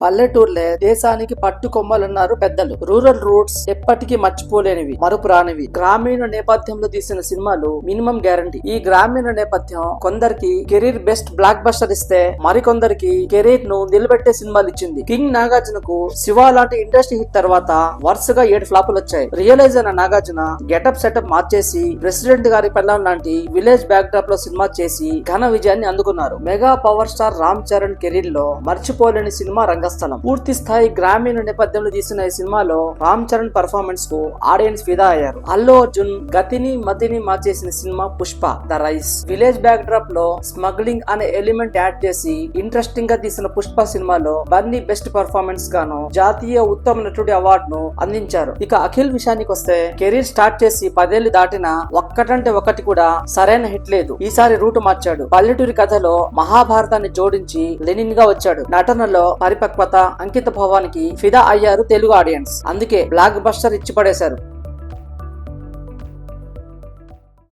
పల్లెటూర్లే దేశానికి పట్టుకొమ్మలన్నారు పెద్దలు. Rural roots ఎప్పటికీ మర్చిపోలేనివి, మరుపురానివి. గ్రామీణ నేపథ్యంలో తీసిన సినిమాలు మినిమం గ్యారంటీ. ఈ గ్రామీణ నేపథ్యం కొందరికి కెరీర్ బెస్ట్ బ్లాక్ బస్టర్ ఇస్తే, మరికొందరికి కెరీర్ ను నిలబెట్టే సినిమాలు ఇచ్చింది. కింగ్ నాగార్జునకు శివ లాంటి ఇండస్ట్రీ హిట్ తర్వాత వరుసగా 7 ఫ్లాపులు వచ్చాయి. రియలైజ్ అయిన నాగార్జున గెటప్ సెటప్ మార్చేసి ప్రెసిడెంట్ గారి పెళ్ళం లాంటి విలేజ్ బ్యాక్ డ్రాప్ లో సినిమా చేసి ఘన విజయాన్ని అందుకున్నారు. Mega power star Ram Charan career లో మర్చిపోలేని సినిమా రంగస్థలం. పూర్తి స్థాయి గ్రామీణ నేపథ్యంలో తీసిన ఈ సినిమాలో రామ్ చరణ్ పర్ఫార్మెన్స్ కు ఆడియన్స్ ఫిదా అయ్యారు. అల్లు అర్జున్ గతిని మతిని మార్చేసిన cinema Pushpa the rise. Village backdrop లో స్మగ్లింగ్ అనే ఎలిమెంట్ యాడ్ చేసి ఇంట్రెస్టింగ్ గా తీసిన పుష్ప సినిమాలో బన్నీ బెస్ట్ పర్ఫార్మెన్స్ గాను జాతీయ ఉత్తమ నటుడి అవార్డును అందించారు. ఇక అఖిల్ విషయానికి వస్తే కెరీర్ స్టార్ట్ చేసి 10 ఏళ్లు దాటినా ఒక్కటంటే ఒకటి కూడా సరైన హిట్ లేదు. ఈసారి రూటు మార్చాడు. పల్లెటూరి కథలో మహాభారతాన్ని జోడించి లెనిన్ గా వచ్చాడు. నటనలో పరిపక్వత, అంకిత భావానికి ఫిదా అయ్యారు తెలుగు ఆడియన్స్. అందుకే బ్లాక్ బస్టర్ ఇచ్చి పడేశారు.